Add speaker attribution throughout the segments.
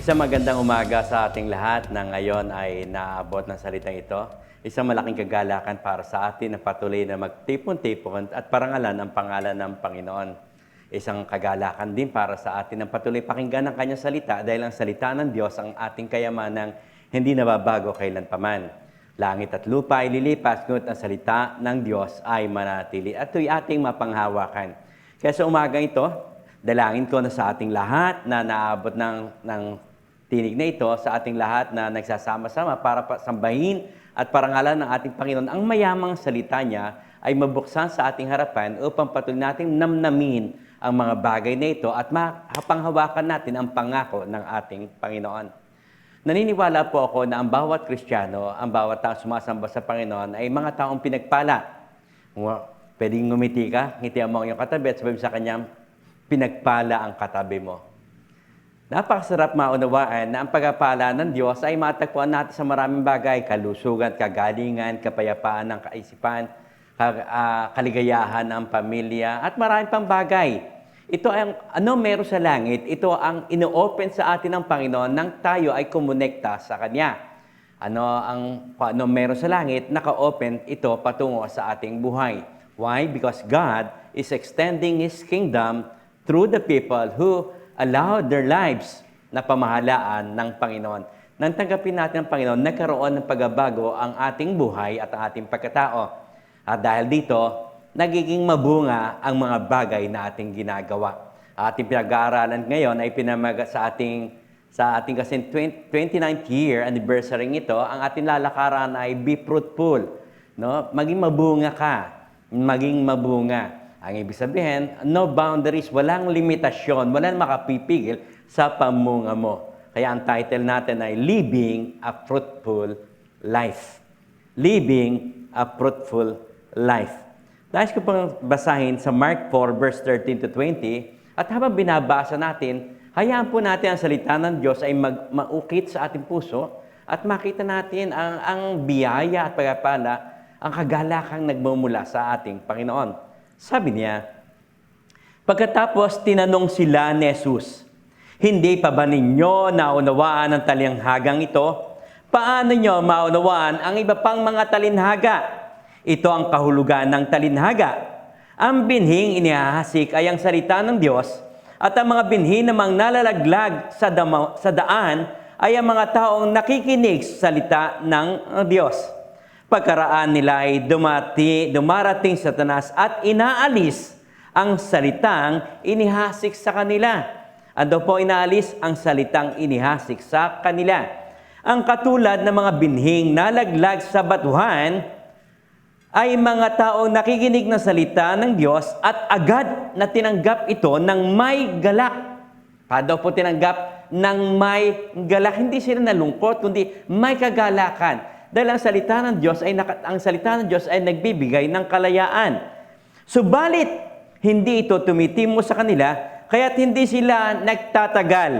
Speaker 1: Isang magandang umaga sa ating lahat na ngayon ay naabot ng salitang ito. Isang malaking kagalakan para sa atin na patuloy na magtipon-tipon at parangalan ang pangalan ng Panginoon. Isang kagalakan din para sa atin na patuloy pakinggan ang kanyang salita dahil ang salita ng Diyos ang ating kayamanang hindi nababago kailanpaman. Langit at lupa ay lilipas, ngunit ang salita ng Diyos ay manatili at ito'y ating mapanghawakan. Kaya sa umagang ito, dalangin ko na sa ating lahat na naabot ng tinig na ito, sa ating lahat na nagsasama-sama para sambahin at parangalan ng ating Panginoon. Ang mayamang salita niya ay mabuksan sa ating harapan upang patuloy nating namnamin ang mga bagay na ito at mapanghawakan natin ang pangako ng ating Panginoon. Naniniwala po ako na ang bawat Kristiyano, ang bawat taong sumasamba sa Panginoon ay mga taong pinagpala. Pwedeng ngumiti ka, ngitian mo ang iyong katabi at sabihin sa kanyang, pinagpala ang katabi mo. Napakasarap maunawaan na ang pagpapala ng Diyos ay matagpuan natin sa maraming bagay, kalusugan, kagalingan, kapayapaan ng kaisipan, kaligayahan ng pamilya, at maraming pang bagay. Ito ang meron sa langit, ito ang ino-open sa atin ng Panginoon nang tayo ay kumonekta sa Kanya. Ano meron sa langit, naka-open ito patungo sa ating buhay. Why? Because God is extending His kingdom through the people who allowed their lives na pamahalaan ng Panginoon. Nang tanggapin natin ng Panginoon, nagkaroon ng pagbabago ang ating buhay at ang ating pagkatao. At dahil dito, nagiging mabunga ang mga bagay na ating ginagawa. Ating pinag-aaralan ngayon ay pinamaga sa ating kasi 29th year anniversary ito, ang ating lalakaran ay be fruitful. No? Maging mabunga ka. Maging mabunga. Ang ibig sabihin, no boundaries, walang limitasyon, walang makapipigil sa pamunga mo. Kaya ang title natin ay Living a Fruitful Life. Living a Fruitful Life. Nais ko pang basahin sa Mark 4, verse 13 to 20, at habang binabasa natin, hayaan po natin ang salita ng Diyos ay maukit sa ating puso at makita natin ang biyaya at pagpapala, ang kagalakang nagmumula sa ating Panginoon. Sabi niya, pagkatapos tinanong sila ni Jesus, hindi pa ba ninyo naunawaan ang talinghagang ito? Paano nyo maunawaan ang iba pang mga talinhaga? Ito ang kahulugan ng talinhaga. Ang binhing inihahasik ay ang salita ng Diyos, at ang mga binhi namang nalalaglag sa daan ay ang mga taong nakikinig sa salita ng Diyos. Pagkaraan nila ay dumarating Satanas at inaalis ang salitang inihasik sa kanila. Ano po inaalis? Ang salitang inihasik sa kanila. Ang katulad ng mga binhing nalaglag sa batuhan ay mga taong nakikinig ng salita ng Diyos at agad na tinanggap ito ng may galak. Paano po tinanggap ng may galak? Hindi sila nalungkot, kundi may kagalakan. Dahil ang salita ng Diyos ay nagbibigay ng kalayaan. Subalit, hindi ito tumitimo sa kanila, kaya't hindi sila nagtatagal.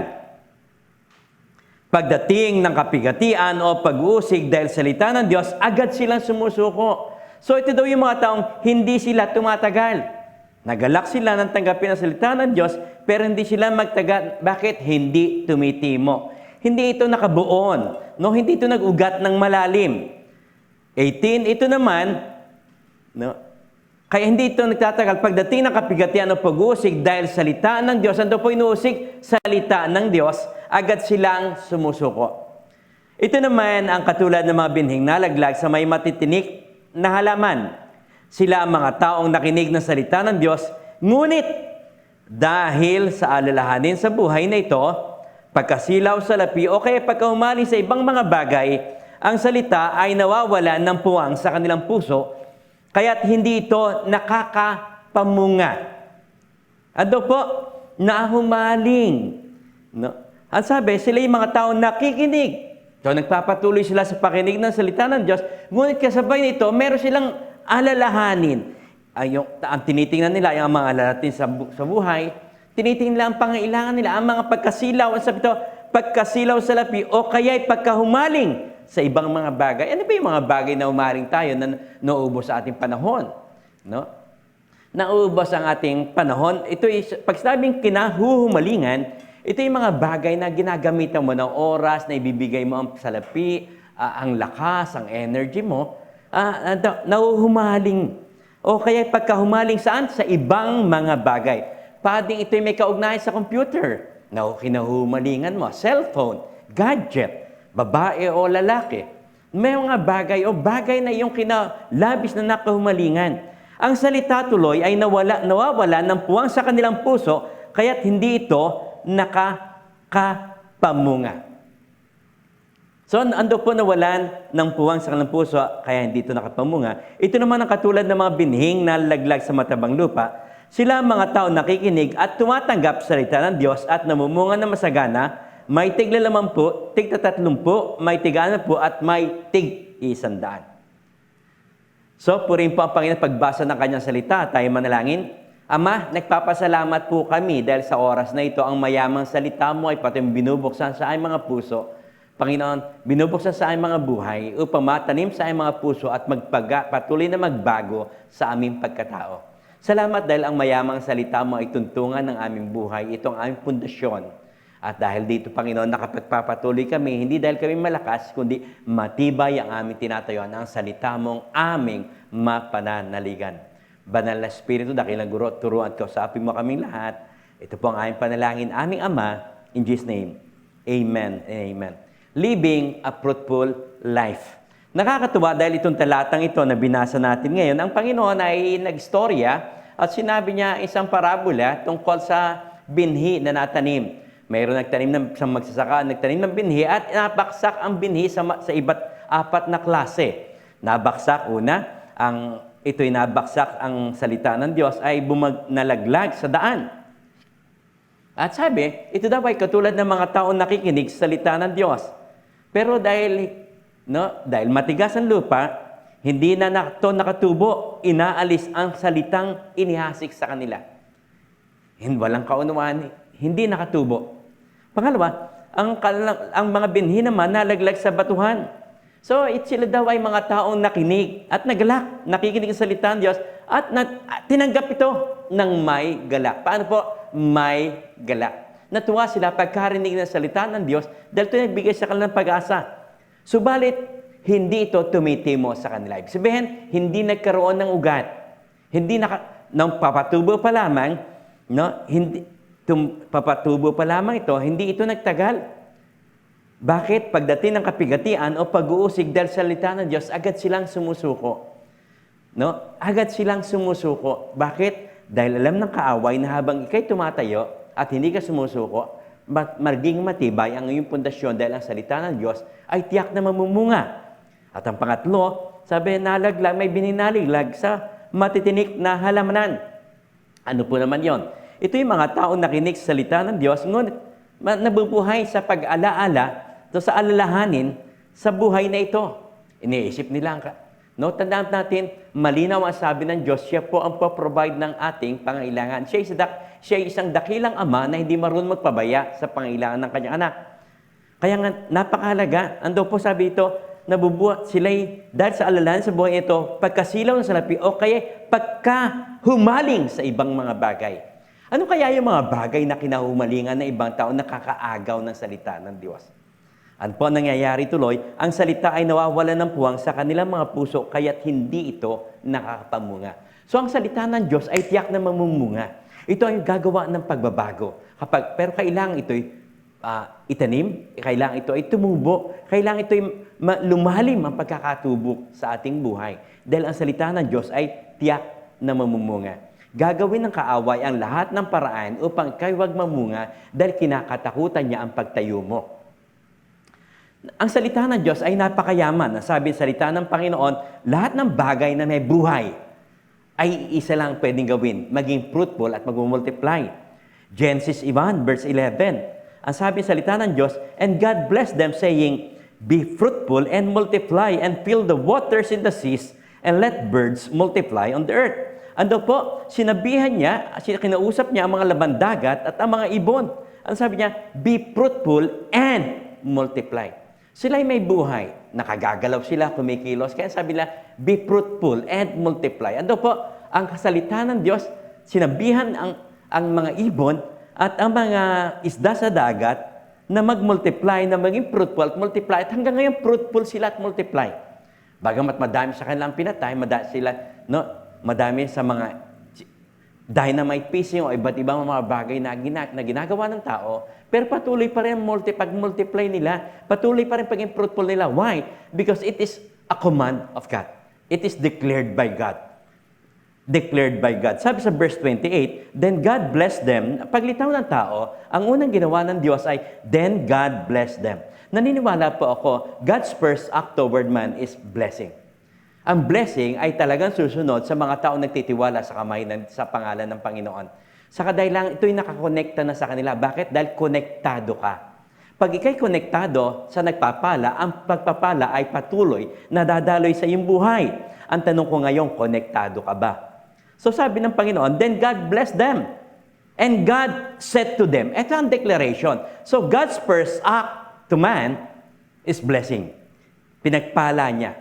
Speaker 1: Pagdating ng kapigatian o pag-uusig dahil salita ng Diyos, agad silang sumusuko. So ito daw yung mga taong hindi sila tumatagal. Nagalak sila ng tanggapin ang salita ng Diyos, pero hindi sila magtagal. Bakit? Hindi tumitimo. Hindi ito nakabuon. No, hindi ito nag-ugat ng malalim. 18, ito naman, no, kaya hindi ito nagtatagal. Pagdating ng kapigatian o pag-uusig dahil salita ng Diyos, ano po inuusig? Salita ng Diyos, agad silang sumusuko. Ito naman ang katulad ng mga binhing nalaglag sa may matitinik na halaman. Sila ang mga taong nakinig ng salita ng Diyos, ngunit dahil sa alalahanin sa buhay na ito, pagkasilaw sa lapi o kaya pagkahumaling sa ibang mga bagay, ang salita ay nawawalan ng puwang sa kanilang puso, kaya't hindi ito nakakapamunga. Ano po? Nahumaling. No? Ang sabi, sila yung mga taong nakikinig. So, nagpapatuloy sila sa pakinig ng salita ng Diyos, ngunit kasabay nito, meron silang alalahanin. Ang tinitingnan nila, yung mga alalahanin sa buhay, tinitingnan nila ang pangailangan nila, ang mga pagkasilaw, sabi ito, pagkasilaw sa lapi, o kaya'y pagkahumaling sa ibang mga bagay. Ano ba yung mga bagay na humaling tayo na nauubos sa ating panahon? No? Nauubos ang ating panahon. Ito is, pag sinabing kinahuhumalingan, Ito yung mga bagay na ginagamitan mo ng oras, na ibibigay mo ang salapi, ang lakas, ang energy mo, nauhumaling. O kaya pagkahumaling saan? Sa ibang mga bagay. Pwedeng ito'y may kaugnayan sa computer. Kinahumalingan mo, cellphone, gadget, babae o lalaki. May mga bagay o bagay na iyong labis na nakahumalingan. Ang salita tuloy ay nawawala ng puwang sa kanilang puso, kaya't hindi ito nakakapamunga. So, ando po nawalan ng puwang sa kanilang puso, kaya hindi ito nakapamunga. Ito naman ang katulad ng mga binhing na laglag sa matabang lupa. Sila ang mga tao nakikinig at tumatanggap sa salita ng Diyos at namumunga na masagana, may tig-50, tig-30, may tig-60 at may tig-100. So, purihin po ang Panginoon pagbasa ng kanyang salita. Tayo manalangin. Ama, nagpapasalamat po kami dahil sa oras na ito, ang mayamang salita mo ay pati binubuksan sa aming mga puso. Panginoon, binubuksan sa aming mga buhay upang matanim sa aming mga puso at patuloy na magbago sa aming pagkatao. Salamat dahil ang mayamang salita mo ay tuntungan ng aming buhay. Ito ang aming pundasyon. At dahil dito, Panginoon, nakapagpapatuloy kami, hindi dahil kami malakas, kundi matibay ang aming tinatayuan, ang salita mong aming mapananaligan. Banal na Espiritu, dakilang guro, turuan ko sa api mo kaming lahat. Ito po ang aming panalangin, aming Ama, in Jesus' name. Amen and amen. Living a fruitful life. Nakakatuwa dahil itong talatang ito na binasa natin ngayon, ang Panginoon ay nagstorya at sinabi niya isang parabola tungkol sa binhi na natanim. Mayroon nagtanim ng isang magsasaka, nagtanim ng binhi at nabaksak ang binhi sa iba't apat na klase. Nabaksak una, ito'y nabaksak ang salita ng Diyos ay nalaglag sa daan. At sabi, ito daw ay katulad ng mga taong nakikinig sa salita ng Diyos. Pero dahil matigas ang lupa, hindi na ito nakatubo, inaalis ang salitang inihasik sa kanila. Walang kaunawaan, hindi nakatubo. Pangalawa, ang mga binhi naman nalaglag sa batuhan. So, sila daw ay mga taong nakinig at nagalak, nakikinig sa salita ng Diyos at tinanggap ito ng may galak. Paano po? May galak. Natuwa sila pagkarinig ng salita ng Diyos dahil ito nagbigay sa kanilang pag-asa. Subalit, hindi ito tumitimo sa kanila. Ibig sabihin, hindi nagkaroon ng ugat. Nang papatubo pa lamang, papatubo pa lamang ito, hindi ito nagtagal. Bakit? Pagdating ng kapigatian o pag-uusig dahil sa salita ng Diyos, agad silang sumusuko. Agad silang sumusuko. Bakit? Dahil alam ng kaaway na habang ikay tumatayo at hindi ka sumusuko, magiging matibay ang iyong pundasyon dahil ang salita ng Diyos ay tiyak na mamumunga. At ang pangatlo, sabi, may bininaliglag sa matitinik na halamanan. Ano po naman yon? Ito yung mga taong nakinig sa salita ng Diyos, ngunit nabubuhay sa pag-alaala, sa alalahanin sa buhay na ito. Iniisip nila, tandaan natin, malinaw ang sabi ng Diyos, siya po ang provide ng ating pangailangan. Siya ay isang dakilang ama na hindi marunong magpabaya sa pangailangan ng kanyang anak. Kaya nga, napakahalaga, ando po sabi ito, nabubuhat sila'y dahil sa alalahanin sa buhay ito, pagkasilaw ng salapi o kaya pagkahumaling sa ibang mga bagay. Ano kaya yung mga bagay na kinahumalingan ng ibang tao nakakaagaw ng salita ng Diyos? Ano po nangyayari tuloy? Ang salita ay nawawala ng puwang sa kanilang mga puso kaya't hindi ito nakakapamunga. So ang salita ng Diyos ay tiyak na mamumunga. Ito ay gagawa ng pagbabago. Pero kailangan ito'y itanim, kailangan ito ay tumubo, kailangan ito'y lumalim ang pagkakatubo sa ating buhay. Dahil ang salita ng Diyos ay tiyak na mamumunga. Gagawin ng kaaway ang lahat ng paraan upang kayo wag mamunga dahil kinakatakutan niya ang pagtayo mo. Ang salita ng Diyos ay napakayaman. Sabi sa salita ng Panginoon, lahat ng bagay na may buhay ay isa lang pwedeng gawin, maging fruitful at mag-multiply. Genesis 1, verse 11. Ang sabi sa salita ng Diyos, and God blessed them saying, be fruitful and multiply and fill the waters in the seas and let birds multiply on the earth. Ando po, sinabihan niya, kinausap niya ang mga labandagat at ang mga ibon. Ang sabi niya, be fruitful and multiply. Sila ay may buhay. Nakagagalaw sila, kumikilos. Kaya sabi nila, be fruitful and multiply. Ando po, ang kasalita ng Diyos, sinabihan ang mga ibon at ang mga isda sa dagat na mag-multiply, na maging fruitful at multiply. At hanggang ngayon, fruitful sila at multiply. Bagamat madami sa kanilang pinatay, madami sa mga dynamite piecing o iba't ibang mga bagay na ginagawa ng tao, pero patuloy pa rin pag-multiply nila, patuloy pa rin paging fruitful nila. Why? Because it is a command of God. It is declared by God. Declared by God. Sabi sa verse 28, then God blessed them. Paglitaw ng tao, ang unang ginawa ng Diyos ay, then God blessed them. Naniniwala po ako, God's first act toward man is blessing. Ang blessing ay talagang susunod sa mga taong nagtitiwala sa pangalan ng Panginoon. Sa kadahilan, ito'y nakakonekta na sa kanila. Bakit? Dahil konektado ka. Pag ikay konektado sa nagpapala, ang pagpapala ay patuloy na dadaloy sa iyong buhay. Ang tanong ko ngayon, konektado ka ba? So sabi ng Panginoon, then God blessed them. And God said to them, ito ang declaration. So God's first act to man is blessing. Pinagpala niya.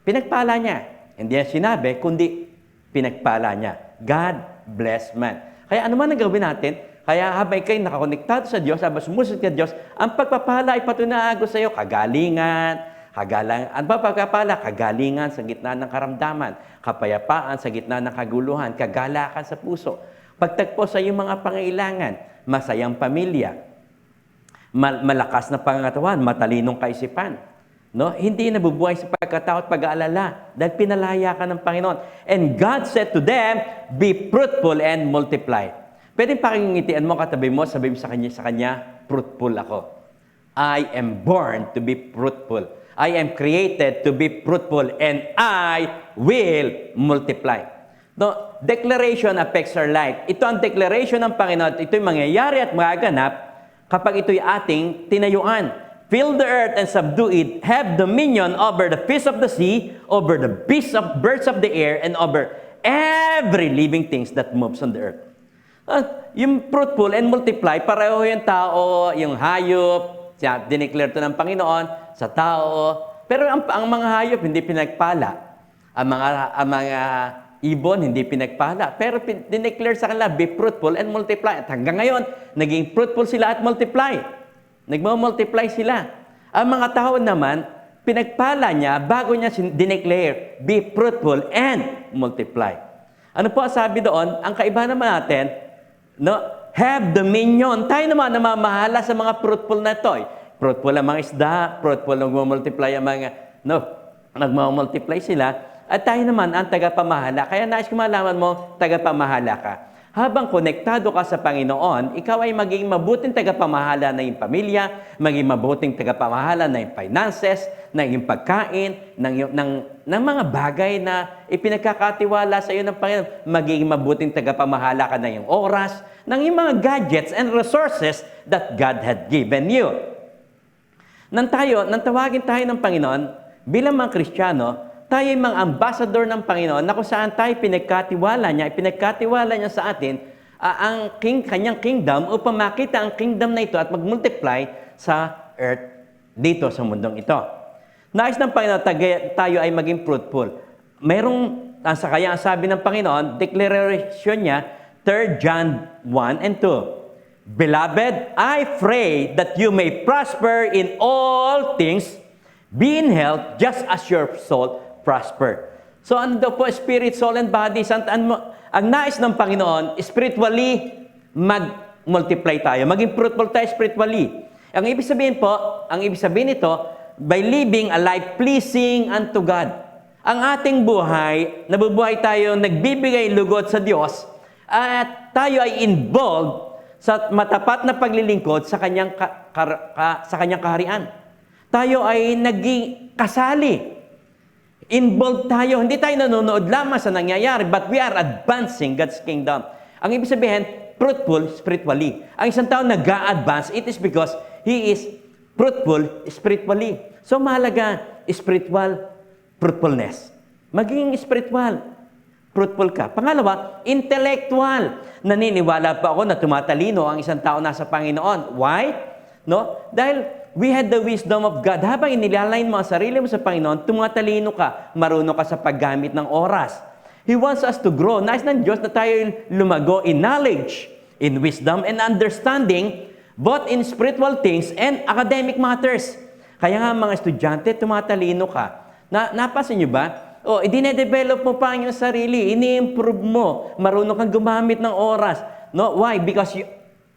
Speaker 1: Pinagpala niya. Hindi niya sinabi, kundi pinagpala niya. God bless man. Kaya ano man ang gawin natin, kaya habang ikay nakakonektado sa Diyos, habang sumusunod ka Diyos, ang pagpapala ay patunago sa iyo, kagalingan. Ang pagpapala, kagalingan sa gitna ng karamdaman, kapayapaan sa gitna ng kaguluhan, kagalakan sa puso, pagtagpo sa iyong mga pangailangan, masayang pamilya, malakas na pangangatawan, matalinong kaisipan. No? Hindi nabubuhay sa pagkatao at pag-aalala dahil pinalaya ka ng Panginoon. And God said to them, be fruitful and multiply. Pwede pakingitian mo, katabi mo, sabihin sa kanya, fruitful ako. I am born to be fruitful. I am created to be fruitful and I will multiply. No, declaration affects our life. Ito ang declaration ng Panginoon. Ito'y mangyayari at magaganap kapag ito'y ating tinayuan. Fill the earth and subdue it. Have dominion over the fish of the sea, over the birds of the air, and over every living things that moves on the earth. Yung fruitful and multiply, pareho yung tao, yung hayop, dineclare to ng Panginoon sa tao. Pero ang mga hayop hindi pinagpala. Ang mga ibon hindi pinagpala. Pero dineclare sa kanila, be fruitful and multiply. At hanggang ngayon, naging fruitful sila at multiply. Nagmamultiply sila. Ang mga tao naman, pinagpala niya bago niya dineclare, be fruitful and multiply. Ano po sabi doon? Ang kaiba naman natin, no, have dominion. Tayo naman namamahala sa mga fruitful na ito. Fruitful ang mga isda, fruitful nagmamultiply ang mga, nagmamultiply sila. At tayo naman ang tagapamahala. Kaya nais ko malaman mo, tagapamahala ka. Habang konektado ka sa Panginoon, ikaw ay maging mabuting tagapamahala na iyong pamilya, maging mabuting tagapamahala na iyong finances, na iyong pagkain, ng mga bagay na ipinagkakatiwala sa iyo ng Panginoon, maging mabuting tagapamahala ka na iyong oras, ng iyong mga gadgets and resources that God had given you. Nang tawagin tayo ng Panginoon, bilang mga Kristiyano, tayo ay mga ambassador ng Panginoon na kung saan tayo pinagkatiwala niya sa atin ang kanyang kingdom upang makita ang kingdom na ito at mag-multiply sa earth dito sa mundong ito. Nais ng Panginoon tayo ay maging fruitful. Kaya ang sabi ng Panginoon, declaration niya, 3 John 1 and 2. Beloved, I pray that you may prosper in all things, be in health just as your soul prosper. So ano daw po, spirit, soul, and body? Ang nais ng Panginoon, spiritually, mag-multiply tayo. Maging fruitful tayo spiritually. Ang ibig sabihin nito, by living a life pleasing unto God. Ang ating buhay, nabubuhay tayo, nagbibigay lugod sa Diyos, at tayo ay involved sa matapat na paglilingkod sa kanyang kaharian. Tayo ay naging kasali. Involved tayo. Hindi tayo nanonood lamang sa nangyayari, but we are advancing God's kingdom. Ang ibig sabihin, fruitful spiritually. Ang isang tao nag-a-advance, it is because he is fruitful spiritually. So, mahalaga, spiritual fruitfulness. Maging spiritual, fruitful ka. Pangalawa, intellectual. Naniniwala pa ako na tumatalino ang isang tao nasa Panginoon. Why? No? Dahil we had the wisdom of God. Habang inilalain mo ang sarili mo sa Panginoon, tumatalino ka, marunong ka sa paggamit ng oras. He wants us to grow. Nais ng Diyos na tayo lumago in knowledge, in wisdom and understanding, both in spiritual things and academic matters. Kaya nga mga estudyante, tumatalino ka. Napasin nyo ba? Idine-develop mo pa ang iyong sarili, ini-improve mo, marunong kang gumamit ng oras. No? Why? Because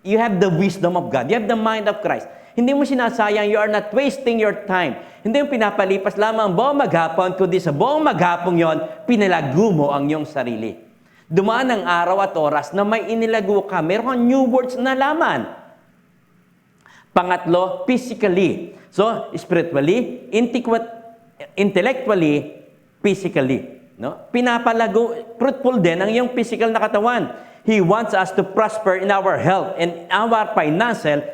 Speaker 1: you have the wisdom of God. You have the mind of Christ. Hindi mo sinasayang, you are not wasting your time. Hindi yung pinapalipas lamang buong maghapon, kundi sa buong maghapon yon, pinalago mo ang iyong sarili. Dumaan ang araw at oras na may inilago ka, meron kang new words na laman. Pangatlo, physically. So, spiritually, intellectually, physically. No? Pinapalago, fruitful din ang iyong physical na katawan. He wants us to prosper in our health and in our financial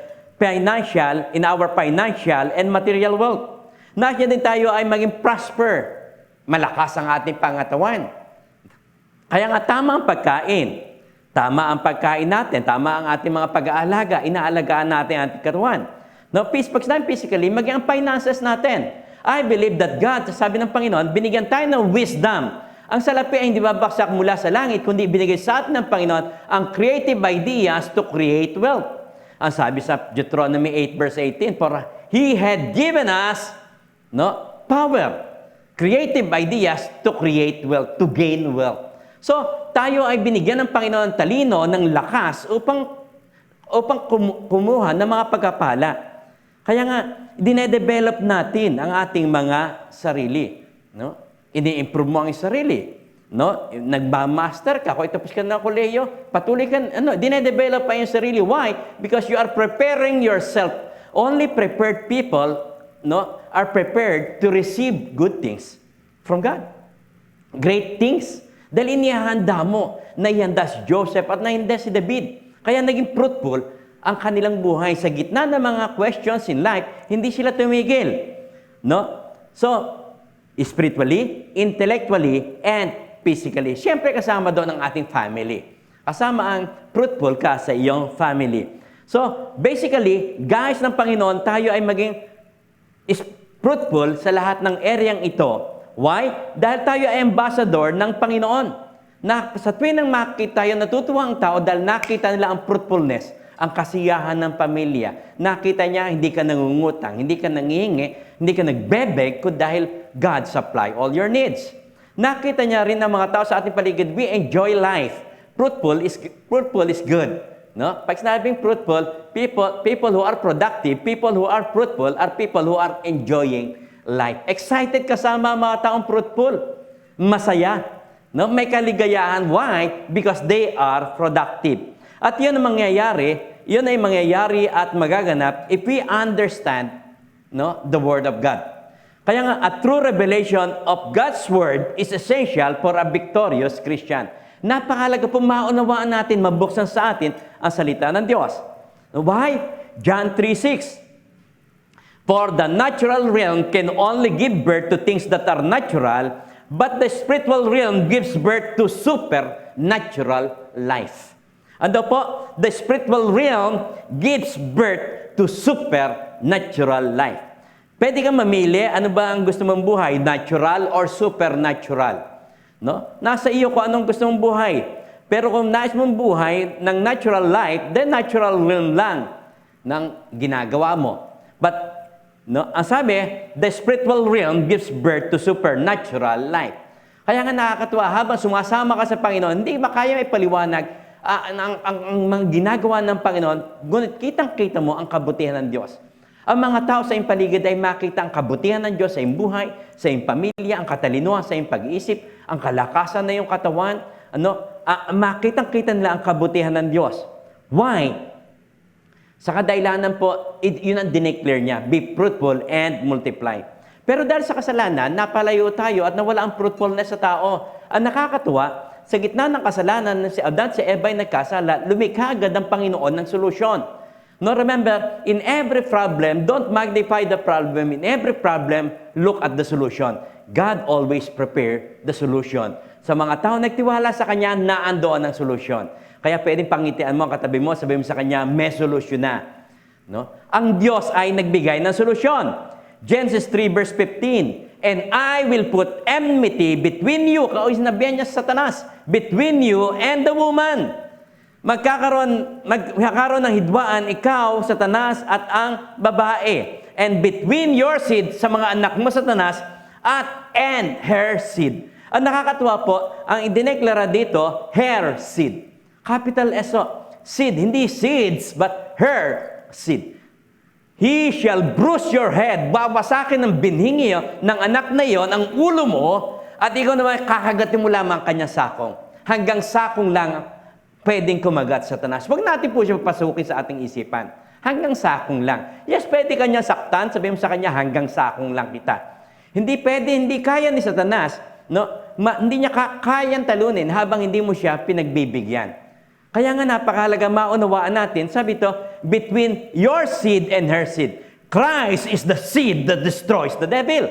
Speaker 1: and material wealth. Nakita din tayo ay maging prosper. Malakas ang ating pangatawan. Kaya nga tama ang pagkain. Tama ang pagkain natin. Tama ang ating mga pag-aalaga. Inaalagaan natin ang ating katawan. No, pag sinabi physically, maging ang finances natin. I believe that God, sabi ng Panginoon, binigyan tayo ng wisdom. Ang salapi ay hindi babaksak mula sa langit, kundi binigay sa atin ng Panginoon ang creative ideas to create wealth. Ang sabi sa Deuteronomy 8 verse 18, for He had given us power, creative ideas to create wealth, to gain wealth. So, tayo ay binigyan ng Panginoon talino ng lakas upang kumuha ng mga pagkapala. Kaya nga, dinedevelop natin ang ating mga sarili. No? Ini-improve mo ang sarili. No? Nagba-master ka, kung itapos ka ng kolehiyo, patuloy ka, dinedevelop pa yung sarili. Why? Because you are preparing yourself. Only prepared people are prepared to receive good things from God. Great things. Dahil inihanda mo, naihanda si Joseph at naihanda si David. Kaya naging fruitful ang kanilang buhay sa gitna ng mga questions in life, hindi sila tumigil. No? So, spiritually, intellectually, and physically. Siyempre kasama doon ang ating family. Kasama ang fruitful ka sa iyong family. So, basically, guys ng Panginoon, tayo ay maging fruitful sa lahat ng areang ito. Why? Dahil tayo ay ambassador ng Panginoon. Na sa tuwing nang makita tayo, natutuwa ang tao dahil nakita nila ang fruitfulness, ang kasiyahan ng pamilya. Nakita niya, hindi ka nangungutang, hindi ka nangihingi, hindi ka nagbebeg, dahil God supply all your needs. Nakita niya rin ng mga tao sa ating paligid, we enjoy life. Fruitful is good. No? Pag sinabing fruitful, people who are productive, people who are fruitful, are people who are enjoying life. Excited kasama mga taong fruitful. Masaya. No? May kaligayahan. Why? Because they are productive. At yun ay mangyayari at magaganap if we understand the Word of God. Kaya nga, a true revelation of God's Word is essential for a victorious Christian. Napakalaga po maunawaan natin, mabuksan sa atin ang salita ng Diyos. Why? John 3:6. For the natural realm can only give birth to things that are natural, but the spiritual realm gives birth to supernatural life. Ano po? The spiritual realm gives birth to supernatural life. Pwede kang mamili, ano ba ang gusto mong buhay? Natural or supernatural? No? Nasa iyo kung anong gusto mong buhay. Pero kung nais mong buhay ng natural life, then natural realm lang ng ginagawa mo. But, ang sabi, the spiritual realm gives birth to supernatural life. Kaya nga nakakatuwa, habang sumasama ka sa Panginoon, hindi ba kaya may paliwanag ang mga ginagawa ng Panginoon, ngunit kitang-kita mo ang kabutihan ng Diyos. Ang mga tao sa iyong paligid ay makita ang kabutihan ng Diyos sa iyong buhay, sa iyong pamilya, ang katalinuhan sa iyong pag-iisip, ang kalakasan na iyong katawan, makitang-kita nila ang kabutihan ng Diyos. Why? Sa kadahilanan po, yun ang dineclare niya, be fruitful and multiply. Pero dahil sa kasalanan, napalayo tayo at nawala ang fruitfulness sa tao. Ang nakakatuwa, sa gitna ng kasalanan si Adan, si Eva ay nagkasala, lumikha agad ang Panginoon ng solusyon. No, remember, in every problem, don't magnify the problem. In every problem, look at the solution. God always prepare the solution. Sa mga tao nagtiwala sa Kanya, naandoon ang solusyon. Kaya pwedeng pangitian mo ang katabi mo, sabihin mo sa Kanya, may solusyon na. No? Ang Diyos ay nagbigay ng solusyon. Genesis 3 verse 15, and I will put enmity between you, sinabihan niya sa Satanas, between you and the woman. magkakaroon ng hidwaan ikaw, Satanas, at ang babae. And between your seed, sa mga anak mo, Satanas, and her seed. Ang nakakatuwa po, ang idineklara dito, her seed. Capital S-O. Seed, hindi seeds, but her seed. He shall bruise your head. Babasakin ng binhi ng anak na iyon ang ulo mo, at ikaw naman kakagatin mo lamang kanyang sakong. Hanggang sakong lang pwedeng kumagat, Satanas. Huwag natin po siya papasukin sa ating isipan. Hanggang sakong lang. Yes, pwede kanya saktan. Sabihin mo sa kanya, hanggang sakong lang kita. Hindi pwede, hindi kaya ni Satanas. No? Hindi niya kayang talunin habang hindi mo siya pinagbibigyan. Kaya nga napakahalaga maunawaan natin, sabi ito, between your seed and her seed. Christ is the seed that destroys the devil.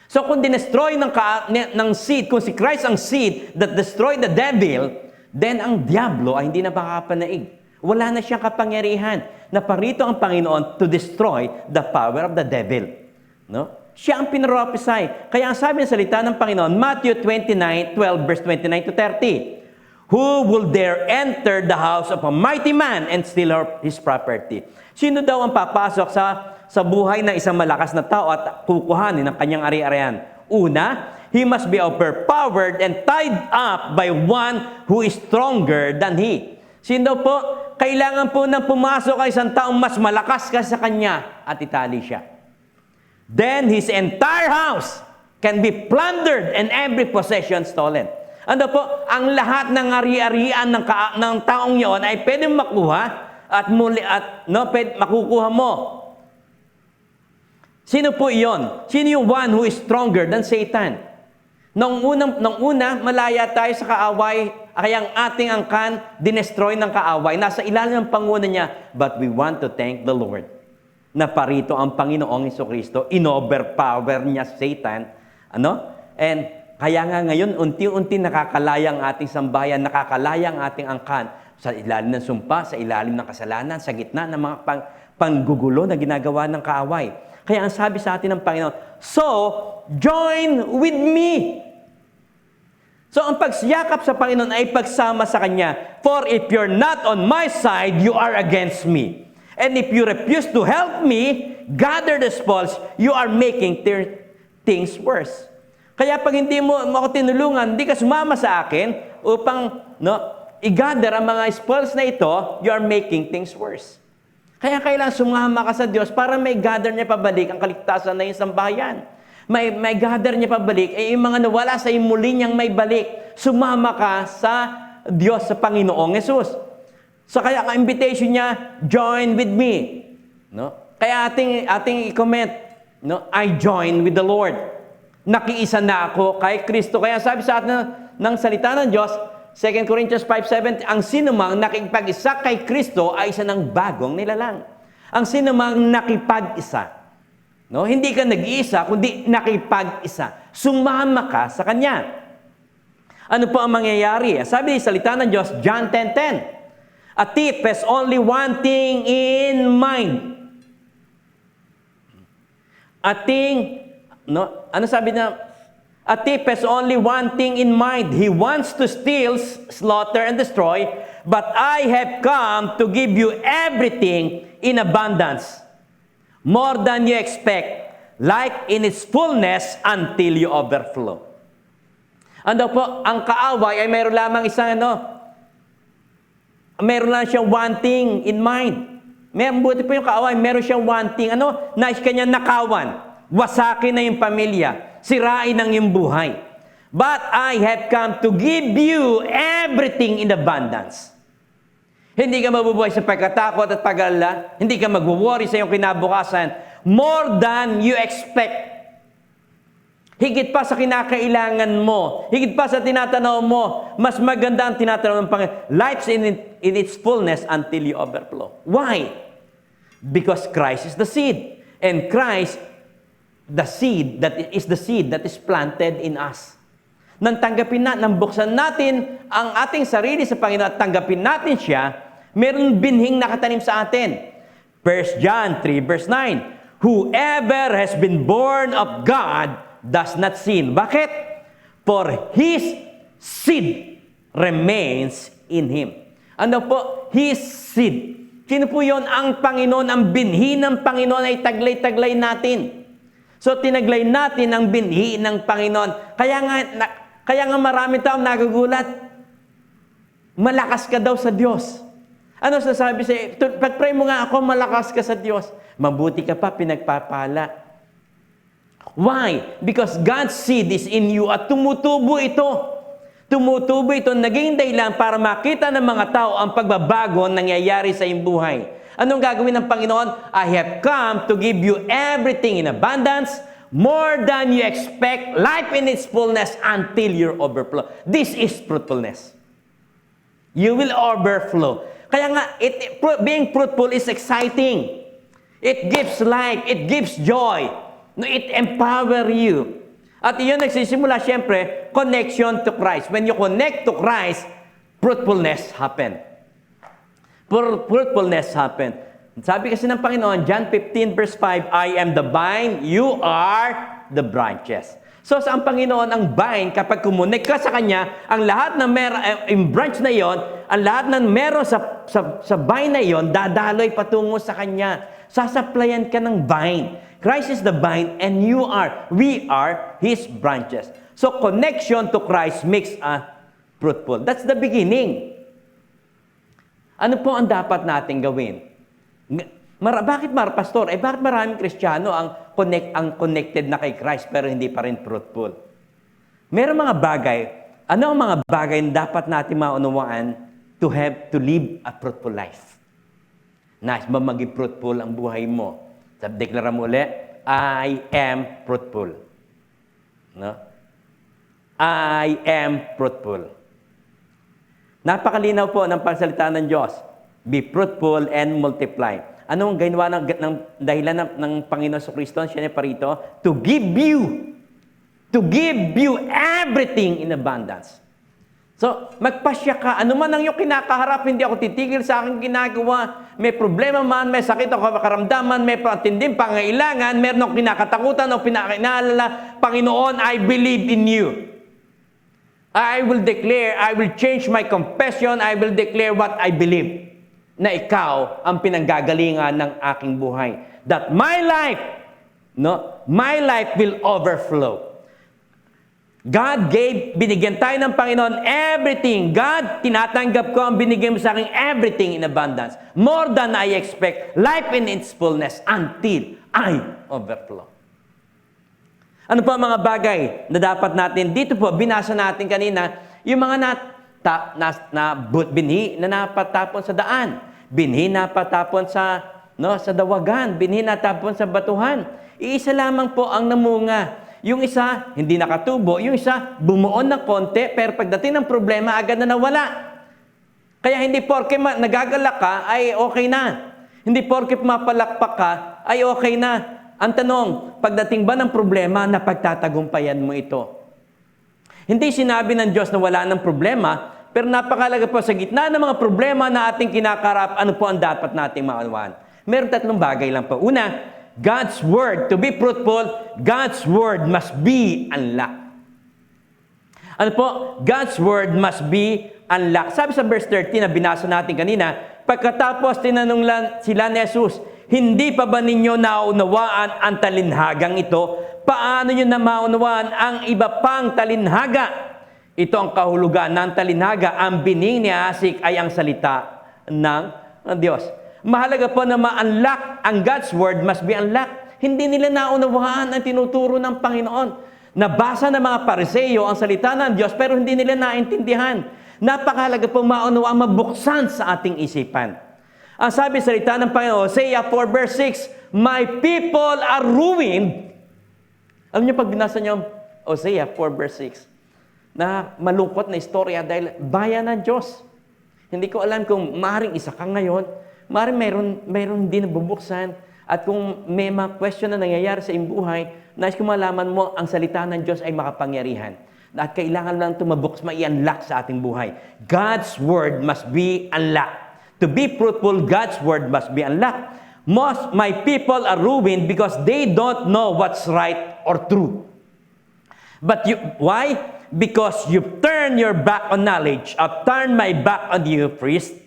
Speaker 1: So kung dinestroy ng seed, kung si Christ ang seed that destroy the devil, then ang diablo ay hindi na makakapanaig. Wala na siyang kapangyarihan na parito ang Panginoon to destroy the power of the devil. No? Siya ang pinrophesy. Kaya ang sabi ng salita ng Panginoon, Matthew 29:12 verse 29 to 30. Who will dare enter the house of a mighty man and steal his property? Sino daw ang papasok sa buhay ng isang malakas na tao at kukuhanin ng kanyang ari-arian? Una, he must be overpowered and tied up by one who is stronger than he. Sino po? Kailangan po nang pumasok ang isang taong mas malakas ka sa kanya at itali siya. Then his entire house can be plundered and every possession stolen. Ano po? Ang lahat ng ari-arian ng taong yon ay pwedeng makuha at makukuha mo. Sino po iyon? Sino yung one who is stronger than Satan? Nung una, malaya tayo sa kaaway, kaya ang ating angkan, dinestroy ng kaaway. Nasa ilalim ng panguna niya. But we want to thank the Lord na parito ang Panginoong Jesucristo, in-overpower niya Satan. And kaya nga ngayon, unti-unti nakakalaya ang ating sambayan, nakakalaya ang ating angkan sa ilalim ng sumpa, sa ilalim ng kasalanan, sa gitna ng mga panggugulo na ginagawa ng kaaway. Kaya ang sabi sa atin ng Panginoon, so, join with me. So, ang pagsiyakap sa Panginoon ay pagsama sa Kanya. For if you're not on my side, you are against me. And if you refuse to help me, gather the spoils, you are making things worse. Kaya pag hindi mo ako tinulungan, hindi ka sumama sa akin upang i-gather ang mga spoils na ito, you are making things worse. Kaya kailangan sumama ka sa Diyos para may gather niya pabalik ang kaligtasan na isang bayan. May gather niya pabalik, yung mga nawala sa iyo muli niyang may balik. Sumama ka sa Diyos, sa Panginoong Yesus. So kaya ang invitation niya, join with me. Kaya ating i-comment, I join with the Lord. Nakiisa na ako kay Kristo. Kaya sabi sa atin ng salita ng Diyos, 2 Corinthians 5:7, ang sinumang nakipag-isa kay Kristo ay isa ng bagong nilalang. Ang sinumang nakipag-isa. Hindi ka nag-iisa, kundi nakipag-isa. Sumama ka sa Kanya. Ano po ang mangyayari? Sabi sa salita ng Diyos, John 10:10, a thief has only one thing in mind. Ano sabi na? A thief has only one thing in mind. He wants to steal, slaughter, and destroy. But I have come to give you everything in abundance. More than you expect. Like in its fullness until you overflow. Ano po? Ang kaaway ay mayroon lamang isang mayroon lang siyang one thing in mind. Buti po yung kaaway, mayroon siyang one thing. Nais kanya nakawan. Wasakin na yung pamilya. Sirain ang iyong buhay. But I have come to give you everything in abundance. Hindi ka mabubuhay sa pagkatakot at pag-alala. Hindi ka mag-worry sa iyong kinabukasan. More than you expect. Higit pa sa kinakailangan mo. Higit pa sa tinatanaw mo. Mas maganda ang tinatanaw ng Panginoon. Life's in its fullness until you overflow. Why? Because Christ is the seed. And Christ the seed that is planted in us. Nang buksan natin ang ating sarili sa Panginoon at tanggapin natin siya, meron binhing nakatanim sa atin. 1 John 3 verse 9, whoever has been born of God does not sin. Bakit? For his seed remains in him. Ano po? His seed. Sino po yun? Ang Panginoon, ang binhi ng Panginoon ay taglay-taglay natin. So, tinaglay natin ang binhi ng Panginoon. Kaya nga marami taong nagugulat. Malakas ka daw sa Diyos. Ano sasabi sa'yo? Pag-pray mo nga ako, malakas ka sa Diyos. Mabuti ka pa, pinagpapala. Why? Because God's seed is in you at tumutubo ito. Tumutubo ito, naging dahilan para makita ng mga tao ang pagbabago nangyayari sa iyong buhay. Anong gagawin ng Panginoon? I have come to give you everything in abundance, more than you expect, life in its fullness until you overflow. This is fruitfulness. You will overflow. Kaya nga, being fruitful is exciting. It gives life. It gives joy. It empowers you. At iyon nagsisimula, siyempre, connection to Christ. When you connect to Christ, fruitfulness happen. Fruitfulness happen. Sabi kasi ng Panginoon, John 15 verse 5, I am the vine, you are the branches. So sa ang Panginoon ang vine, kapag kumunik ka sa Kanya, ang lahat na yung branch na yon, ang lahat na meron sa vine na yon, dadaloy patungo sa Kanya. Sasaplayan ka ng vine. Christ is the vine and we are His branches. So connection to Christ makes us fruitful. That's the beginning. Ano po ang dapat natin gawin? Bakit Pastor? Bakit maraming Kristiyano ang connected na kay Christ pero hindi pa rin fruitful? Meron mga bagay. Ano ang mga bagay na dapat natin maunawaan to live a fruitful life? Nais ba maging fruitful ang buhay mo? Deklara mo ulit, I am fruitful. No? I am fruitful. Napakalinaw po ng pagsalita ng Diyos. Be fruitful and multiply. Anong ginawa ng dahilan ng Panginoon sa Kristo? Siya na parito, to give you everything in abundance. So, magpasya ka. Ano man ang iyong kinakaharap, hindi ako titigil sa aking ginagawa. May problema man, may sakit o karamdaman, may patinding pangailangan, meron akong kinakatakutan o pinakinaalala, Panginoon, I believe in you. I will declare, I will change my confession, I will declare what I believe. Na ikaw ang pinanggagalingan ng aking buhay. That my life will overflow. Binigyan tayo ng Panginoon everything. God, tinatanggap ko ang binigyan mo sa akin everything in abundance. More than I expect. Life in its fullness until I overflow. Ano pa mga bagay na dapat natin? Dito po, binasa natin kanina, yung mga binhi na napatapon sa daan. Binhi na napatapon sa dawagan. Binhi na napatapon sa batuhan. Iisa lamang po ang namunga. Yung isa, hindi nakatubo. Yung isa, bumuon ng konti, pero pagdating ng problema, agad na nawala. Kaya hindi porke nagagalak ka, ay okay na. Hindi porke mapalakpak ka, ay okay na. Ang tanong, pagdating ba ng problema, napagtatagumpayan mo ito? Hindi sinabi ng Diyos na wala ng problema, pero napakalaga po sa gitna ng mga problema na ating kinakarap, ano po ang dapat nating maunawaan? Meron tatlong bagay lang po. Una, God's Word. To be fruitful, God's Word must be unlocked. Ano po? God's Word must be unlocked. Sabi sa verse 13 na binasa natin kanina, pagkatapos tinanong sila ni Jesus, hindi pa ba ninyo naunawaan ang talinhagang ito? Paano nyo na maunawaan ang iba pang talinhaga? Ito ang kahulugan ng talinhaga. Ang bining ni Asik ay ang salita ng Diyos. Mahalaga po na ma-unlock ang God's Word must be unlocked. Hindi nila naunawaan ang tinuturo ng Panginoon. Nabasa ng mga Pariseo ang salita ng Diyos pero hindi nila naintindihan. Napakahalaga po maunawaan, mabuksan sa ating isipan. Ang sabi sa salita ng Panginoon, Hosea 4 verse 6, my people are ruined. Alam niyo pag binasa niyo Hosea 4 verse 6, na malungkot na istorya dahil bayan ng Diyos. Hindi ko alam kung maaaring isa ka ngayon, maaaring mayroon din na bubuksan, at kung may mga question na nangyayari sa iyong buhay, nais ko malaman mo, ang salita ng Diyos ay makapangyarihan. At kailangan lang tumabuksan, ma-unlock sa ating buhay. God's Word must be unlocked. To be fruitful, God's Word must be unlocked. My people are ruined because they don't know what's right or true. But why? Because you've turned your back on knowledge. I've turned my back on you, priest.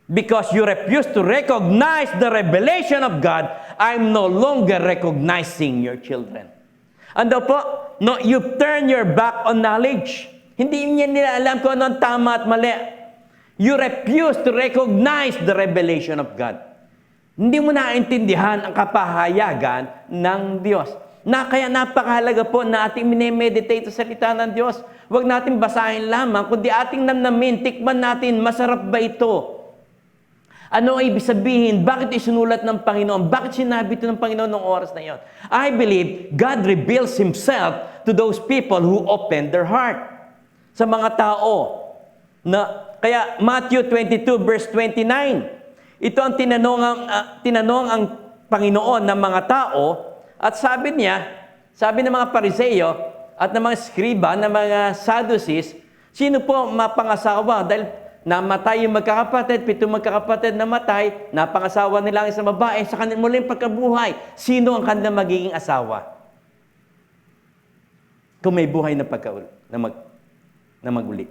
Speaker 1: Because you refuse to recognize the revelation of God, I'm no longer recognizing your children. Ano po? No, you turn your back on knowledge. Hindi niya nila alam kung ano ang tama at mali. You refuse to recognize the revelation of God. Hindi mo naintindihan ang kapahayagan ng Diyos. Kaya napakahalaga po na ating minemeditate sa salita ng Diyos. Huwag natin basahin lamang, kundi ating namnamin, tikman natin, masarap ba ito? Ano ang ibig sabihin? Bakit isinulat ng Panginoon? Bakit sinabi ito ng Panginoon noong oras na iyon? I believe God reveals Himself to those people who open their heart. Sa mga tao. Kaya Matthew 22 verse 29, ito ang tinanong ang Panginoon ng mga tao at sabi ng mga Pariseo at ng mga Skriba, ng mga Sadducees, sino po mapangasawa? Dahil namatay yung magkakapatid, 7 magkakapatid namatay, napangasawa nila ang isang babae, sa kanilang muling pagkabuhay, sino ang kanilang magiging asawa? Kung may buhay na maguli.